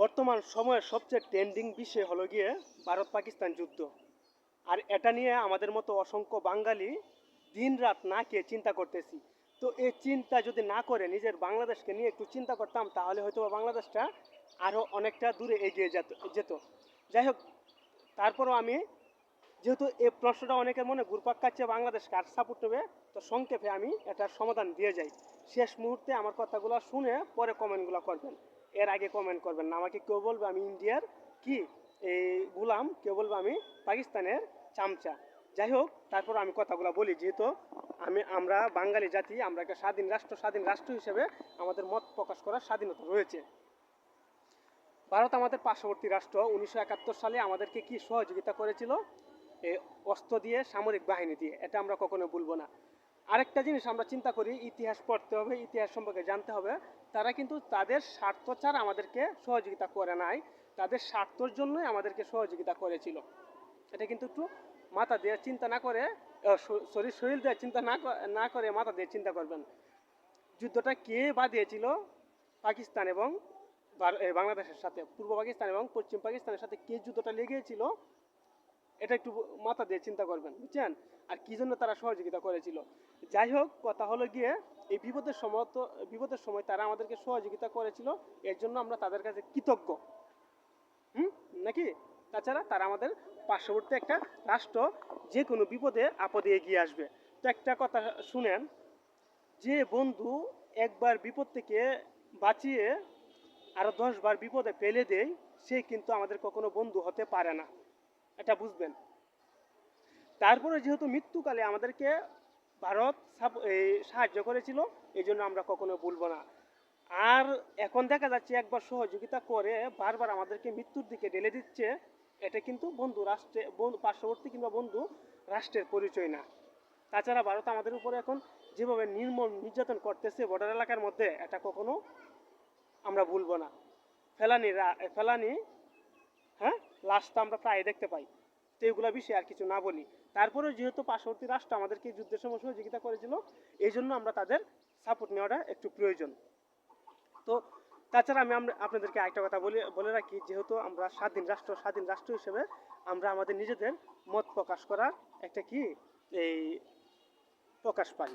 বর্তমান সময়ের সবচেয়ে ট্রেন্ডিং বিষয় হলো গিয়ে ভারত পাকিস্তান যুদ্ধ। আর এটা নিয়ে আমাদের মতো অসংখ্য বাঙালি দিন রাত না খেয়ে চিন্তা করতেছি। তো এই চিন্তা যদি না করে নিজের বাংলাদেশকে নিয়ে একটু চিন্তা করতাম, তাহলে হয়তো বাংলাদেশটা আরও অনেকটা দূরে এগিয়ে যেত। যাই হোক, তারপরও আমি, যেহেতু এই প্রশ্নটা অনেকের মনে ঘুরপাক খাচ্ছে বাংলাদেশ কার সাপোর্ট নেবে, তো সংক্ষেপে আমি এটার সমাধান দিয়ে যাই। শেষ মুহূর্তে আমার কথাগুলো শুনে পরে কমেন্টগুলো করবেন, এর আগে কমেন্ট করবেন না। আমাকে কেউ বলবে আমি ইন্ডিয়ার কি এই গুলাম, কেউ বলবে আমি পাকিস্তানের চামচা। যাই হোক, তারপর আমি কথাগুলো বলি। যেহেতু আমরা বাঙালি জাতি, আমরা একটা স্বাধীন রাষ্ট্র হিসেবে আমাদের মত প্রকাশ করার স্বাধীনতা রয়েছে। ভারত আমাদের পার্শ্ববর্তী রাষ্ট্র। 1971 সালে আমাদেরকে কি সহযোগিতা করেছিল? অস্ত্র দিয়ে, সামরিক বাহিনী দিয়ে। এটা আমরা কখনো ভুলবো না। আরেকটা জিনিস আমরা চিন্তা করি, ইতিহাস পড়তে হবে, ইতিহাস সম্পর্কে জানতে হবে। তারা কিন্তু তাদের স্বার্থ ছাড়া আমাদেরকে সহযোগিতা করে নাই, তাদের স্বার্থর জন্যই আমাদেরকে সহযোগিতা করেছিল। এটা কিন্তু একটু মাথা দিয়ে চিন্তা না করে, শরীর দিয়ে চিন্তা না করে মাথা দিয়ে চিন্তা করবেন। যুদ্ধটা কে বাঁধিয়েছিল পাকিস্তান এবং বাংলাদেশের সাথে? পূর্ব পাকিস্তান এবং পশ্চিম পাকিস্তানের সাথে কে যুদ্ধটা লেগেছিল, এটা একটু মাথা দিয়ে চিন্তা করবেন, বুঝছেন? আর কি জন্য তারা সহযোগিতা করেছিল। যাই হোক, কথা হলো গিয়ে এই বিপদের সময় তারা আমাদেরকে সহযোগিতা করেছিল, এর জন্য আমরা তাদের কাছে কৃতজ্ঞ। নাকি? তাছাড়া তারা আমাদের পার্শ্ববর্তী একটা রাষ্ট্র, যে কোনো বিপদে আপদে এগিয়ে আসবে। তো একটা কথা শুনেন, যে বন্ধু একবার বিপদ থেকে বাঁচিয়ে আরো 10 বার বিপদে ফেলে দেয়, সে কিন্তু আমাদের কখনো বন্ধু হতে পারে না। এটা বুঝবেন। তারপরে যেহেতু মৃত্যুকালে আমাদেরকে ভারত সাহায্য করেছিল, এই জন্য আমরা কখনো ভুলবো না। আর এখন দেখা যাচ্ছে একবার সহযোগিতা করে বারবার আমাদেরকে মৃত্যুর দিকে ঢেলে দিচ্ছে, এটা কিন্তু পার্শ্ববর্তী কিংবা বন্ধু রাষ্ট্রের পরিচয় না। তাছাড়া ভারত আমাদের উপরে এখন যেভাবে নির্মম নির্যাতন করতেছে বর্ডার এলাকার মধ্যে, এটা কখনো আমরা ভুলবো না। ফেলানি, হ্যাঁ, লাশটা আমরা প্রায় দেখতে পাই। তো এগুলো বিষয়ে আর কিছু না বলি। তারপরে যেহেতু পার্শ্ববর্তী রাষ্ট্র আমাদেরকে যুদ্ধের সময় সহযোগিতা করেছিল, এই জন্য আমরা তাদের সাপোর্ট নেওয়াটা একটু প্রয়োজন। তো তাছাড়া আমি আপনাদেরকে আরেকটা কথা বলে রাখি, যেহেতু আমরা স্বাধীন রাষ্ট্র হিসেবে আমরা আমাদের নিজেদের মত প্রকাশ করার একটা কি এই প্রকাশ পাই।